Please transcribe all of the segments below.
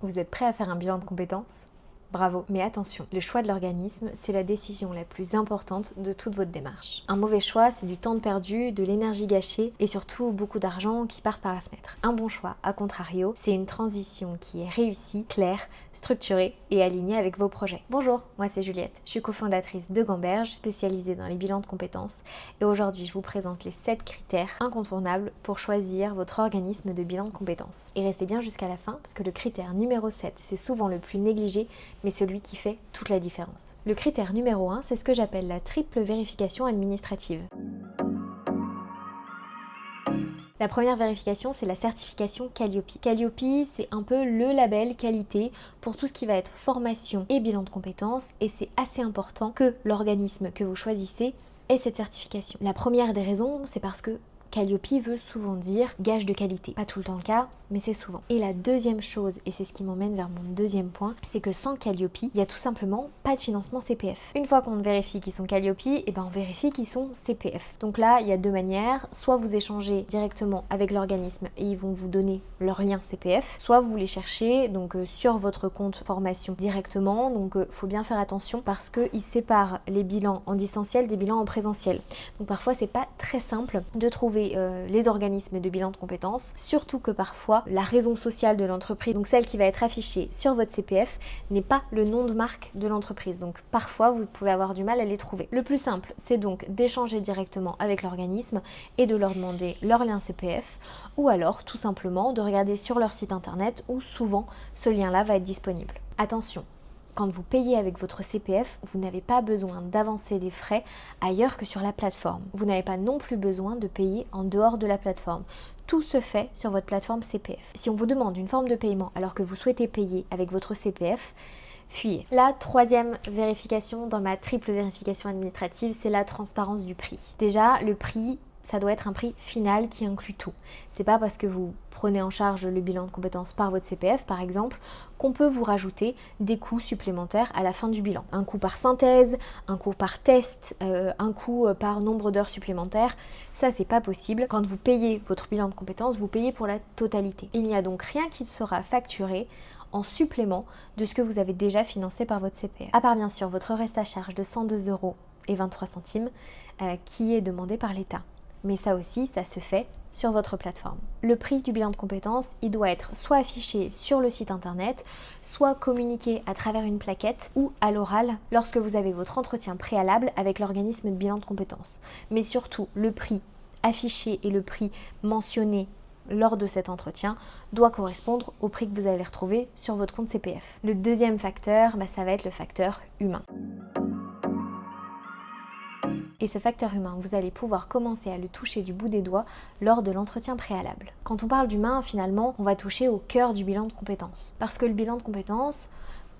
Vous êtes prêt à faire un bilan de compétences ? Bravo, mais attention, le choix de l'organisme, c'est la décision la plus importante de toute votre démarche. Un mauvais choix, c'est du temps perdu, de l'énergie gâchée et surtout beaucoup d'argent qui partent par la fenêtre. Un bon choix, à contrario, c'est une transition qui est réussie, claire, structurée et alignée avec vos projets. Bonjour, moi c'est Juliette, je suis cofondatrice de Gamberge, spécialisée dans les bilans de compétences et aujourd'hui je vous présente les 7 critères incontournables pour choisir votre organisme de bilan de compétences. Et restez bien jusqu'à la fin parce que le critère numéro 7, c'est souvent le plus négligé mais celui qui fait toute la différence. Le critère numéro 1, c'est ce que j'appelle la triple vérification administrative. La première vérification, c'est la certification Calliope. Calliope, c'est un peu le label qualité pour tout ce qui va être formation et bilan de compétences et c'est assez important que l'organisme que vous choisissez ait cette certification. La première des raisons, c'est parce que Calliope veut souvent dire gage de qualité. Pas tout le temps le cas, mais c'est souvent. Et la deuxième chose, et c'est ce qui m'emmène vers mon deuxième point, c'est que sans Calliope, il n'y a tout simplement pas de financement CPF. Une fois qu'on vérifie qu'ils sont Calliope, et ben on vérifie qu'ils sont CPF. Donc là, il y a deux manières. Soit vous échangez directement avec l'organisme et ils vont vous donner leur lien CPF, soit vous les cherchez donc sur votre compte formation directement. Donc faut bien faire attention parce qu'ils séparent les bilans en distanciel des bilans en présentiel. Donc parfois c'est pas très simple de trouver les organismes de bilan de compétences, surtout que parfois la raison sociale de l'entreprise, donc celle qui va être affichée sur votre CPF, n'est pas le nom de marque de l'entreprise. Donc parfois vous pouvez avoir du mal à les trouver. Le plus simple, c'est donc d'échanger directement avec l'organisme et de leur demander leur lien CPF ou alors tout simplement de regarder sur leur site internet où souvent ce lien-là va être disponible. Attention, quand vous payez avec votre CPF, vous n'avez pas besoin d'avancer des frais ailleurs que sur la plateforme. Vous n'avez pas non plus besoin de payer en dehors de la plateforme. Tout se fait sur votre plateforme CPF. Si on vous demande une forme de paiement alors que vous souhaitez payer avec votre CPF, fuyez. La troisième vérification dans ma triple vérification administrative, c'est la transparence du prix. Déjà, le prix, ça doit être un prix final qui inclut tout. C'est pas parce que vous prenez en charge le bilan de compétences par votre CPF, par exemple, qu'on peut vous rajouter des coûts supplémentaires à la fin du bilan. Un coût par synthèse, un coût par test, un coût par nombre d'heures supplémentaires. Ça, c'est pas possible. Quand vous payez votre bilan de compétences, vous payez pour la totalité. Il n'y a donc rien qui sera facturé en supplément de ce que vous avez déjà financé par votre CPF. À part bien sûr votre reste à charge de 102,23 € qui est demandé par l'État. Mais ça aussi, ça se fait sur votre plateforme. Le prix du bilan de compétences, il doit être soit affiché sur le site internet, soit communiqué à travers une plaquette ou à l'oral lorsque vous avez votre entretien préalable avec l'organisme de bilan de compétences. Mais surtout, le prix affiché et le prix mentionné lors de cet entretien doit correspondre au prix que vous allez retrouver sur votre compte CPF. Le deuxième facteur, ça va être le facteur humain. Et ce facteur humain, vous allez pouvoir commencer à le toucher du bout des doigts lors de l'entretien préalable. Quand on parle d'humain, finalement, on va toucher au cœur du bilan de compétences. Parce que le bilan de compétences,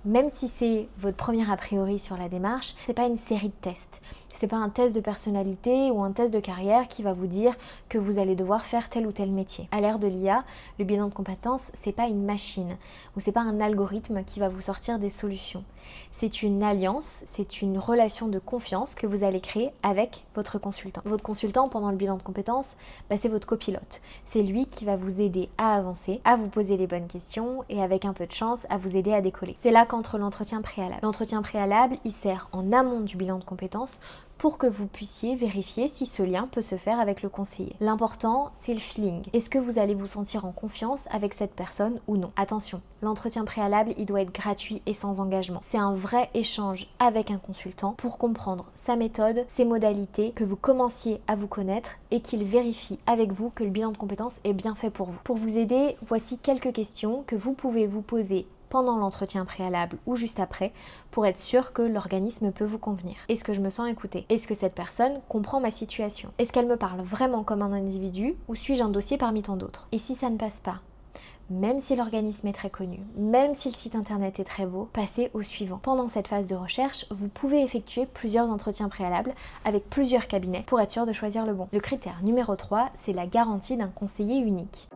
même si c'est votre premier a priori sur la démarche, c'est pas une série de tests. C'est pas un test de personnalité ou un test de carrière qui va vous dire que vous allez devoir faire tel ou tel métier. À l'ère de l'IA, le bilan de compétences, c'est pas une machine ou c'est pas un algorithme qui va vous sortir des solutions. C'est une alliance, c'est une relation de confiance que vous allez créer avec votre consultant. Votre consultant, pendant le bilan de compétences, c'est votre copilote. C'est lui qui va vous aider à avancer, à vous poser les bonnes questions et avec un peu de chance, à vous aider à décoller. C'est là qu'entre l'entretien préalable. L'entretien préalable, il sert en amont du bilan de compétences pour que vous puissiez vérifier si ce lien peut se faire avec le conseiller. L'important, c'est le feeling. Est-ce que vous allez vous sentir en confiance avec cette personne ou non? Attention, l'entretien préalable, il doit être gratuit et sans engagement. C'est un vrai échange avec un consultant pour comprendre sa méthode, ses modalités, que vous commenciez à vous connaître et qu'il vérifie avec vous que le bilan de compétences est bien fait pour vous. Pour vous aider, voici quelques questions que vous pouvez vous poser pendant l'entretien préalable ou juste après pour être sûr que l'organisme peut vous convenir. Est-ce que je me sens écoutée? Est-ce que cette personne comprend ma situation? Est-ce qu'elle me parle vraiment comme un individu ou suis-je un dossier parmi tant d'autres? Et si ça ne passe pas, même si l'organisme est très connu, même si le site internet est très beau, passez au suivant. Pendant cette phase de recherche, vous pouvez effectuer plusieurs entretiens préalables avec plusieurs cabinets pour être sûr de choisir le bon. Le critère numéro 3, c'est la garantie d'un conseiller unique.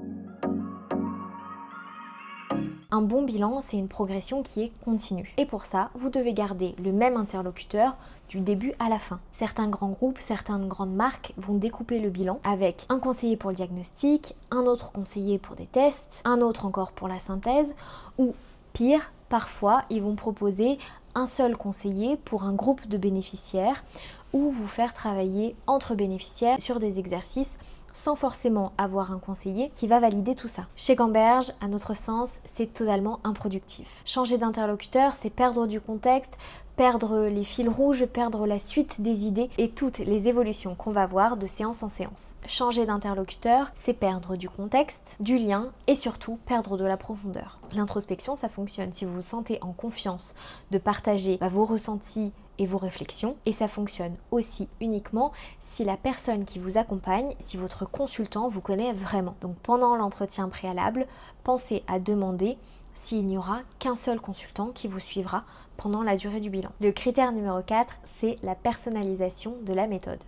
Un bon bilan, c'est une progression qui est continue. Et pour ça, vous devez garder le même interlocuteur du début à la fin. Certains grands groupes, certaines grandes marques vont découper le bilan avec un conseiller pour le diagnostic, un autre conseiller pour des tests, un autre encore pour la synthèse, ou Pire, parfois, ils vont proposer un seul conseiller pour un groupe de bénéficiaires ou vous faire travailler entre bénéficiaires sur des exercices sans forcément avoir un conseiller qui va valider tout ça. Chez Gamberge, à notre sens, c'est totalement improductif. Changer d'interlocuteur, c'est perdre du contexte, perdre les fils rouges, perdre la suite des idées et toutes les évolutions qu'on va voir de séance en séance. Changer d'interlocuteur, c'est perdre du contexte, du lien et surtout perdre de la profondeur. L'introspection, ça fonctionne si vous vous sentez en confiance de partager vos ressentis et vos réflexions, et ça fonctionne aussi uniquement si la personne qui vous accompagne, si votre consultant vous connaît vraiment. Donc pendant l'entretien préalable, pensez à demander s'il n'y aura qu'un seul consultant qui vous suivra pendant la durée du bilan. Le critère numéro 4, c'est la personnalisation de la méthode.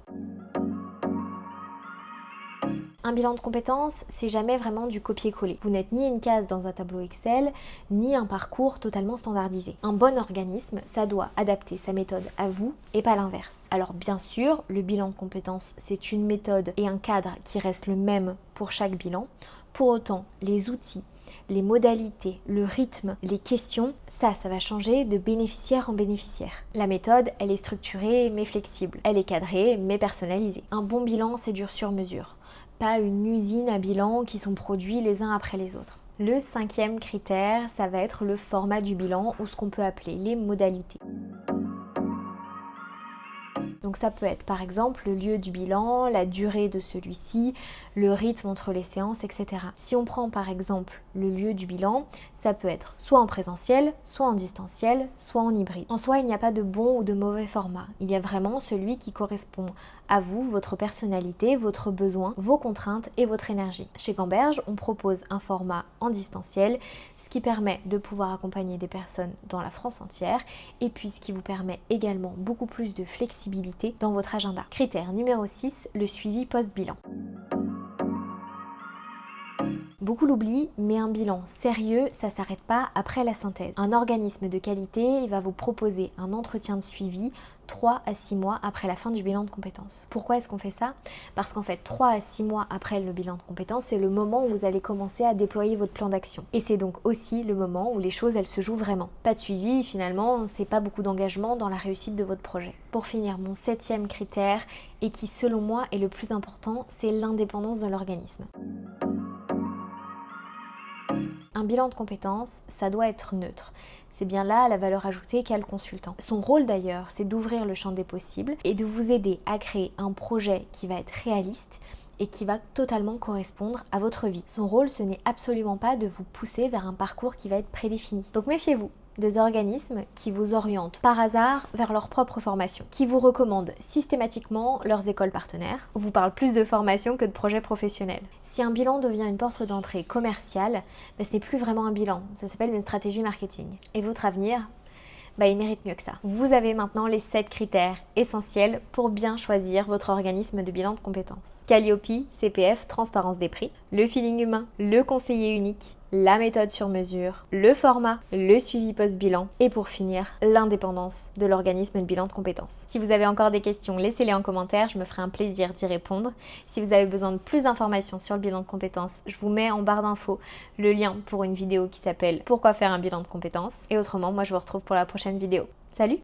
Un bilan de compétences, c'est jamais vraiment du copier-coller. Vous n'êtes ni une case dans un tableau Excel, ni un parcours totalement standardisé. Un bon organisme, ça doit adapter sa méthode à vous et pas l'inverse. Alors bien sûr, le bilan de compétences, c'est une méthode et un cadre qui restent le même pour chaque bilan. Pour autant, les outils, les modalités, le rythme, les questions, ça va changer de bénéficiaire en bénéficiaire. La méthode, elle est structurée mais flexible. Elle est cadrée mais personnalisée. Un bon bilan, c'est dur sur mesure. Pas une usine à bilan qui sont produits les uns après les autres. Le 5e critère, ça va être le format du bilan ou ce qu'on peut appeler les modalités. Donc ça peut être par exemple le lieu du bilan, la durée de celui-ci, le rythme entre les séances, etc. Si on prend par exemple le lieu du bilan, ça peut être soit en présentiel, soit en distanciel, soit en hybride. En soi, il n'y a pas de bon ou de mauvais format. Il y a vraiment celui qui correspond à vous, votre personnalité, votre besoin, vos contraintes et votre énergie. Chez Gamberge, on propose un format en distanciel, ce qui permet de pouvoir accompagner des personnes dans la France entière et puis ce qui vous permet également beaucoup plus de flexibilité dans votre agenda. Critère numéro 6, le suivi post-bilan. Beaucoup l'oublient, mais un bilan sérieux, ça s'arrête pas après la synthèse. Un organisme de qualité, il va vous proposer un entretien de suivi 3 à 6 mois après la fin du bilan de compétences. Pourquoi est-ce qu'on fait ça? Parce qu'en fait, 3 à 6 mois après le bilan de compétences, c'est le moment où vous allez commencer à déployer votre plan d'action. Et c'est donc aussi le moment où les choses, elles se jouent vraiment. Pas de suivi, finalement, c'est pas beaucoup d'engagement dans la réussite de votre projet. Pour finir, mon 7e critère, et qui selon moi est le plus important, c'est l'indépendance de l'organisme. Un bilan de compétences, ça doit être neutre. C'est bien là la valeur ajoutée qu'a le consultant. Son rôle d'ailleurs, c'est d'ouvrir le champ des possibles et de vous aider à créer un projet qui va être réaliste et qui va totalement correspondre à votre vie. Son rôle, ce n'est absolument pas de vous pousser vers un parcours qui va être prédéfini. Donc méfiez-vous des organismes qui vous orientent par hasard vers leur propre formation, qui vous recommandent systématiquement leurs écoles partenaires, vous parlent plus de formation que de projets professionnels. Si un bilan devient une porte d'entrée commerciale, ce n'est plus vraiment un bilan, ça s'appelle une stratégie marketing. Et votre avenir, il mérite mieux que ça. Vous avez maintenant les 7 critères essentiels pour bien choisir votre organisme de bilan de compétences. Calliope, CPF, transparence des prix, le feeling humain, le conseiller unique, la méthode sur mesure, le format, le suivi post-bilan et pour finir, l'indépendance de l'organisme de bilan de compétences. Si vous avez encore des questions, laissez-les en commentaire, je me ferai un plaisir d'y répondre. Si vous avez besoin de plus d'informations sur le bilan de compétences, je vous mets en barre d'infos le lien pour une vidéo qui s'appelle « Pourquoi faire un bilan de compétences ?» Et autrement, moi je vous retrouve pour la prochaine vidéo. Salut!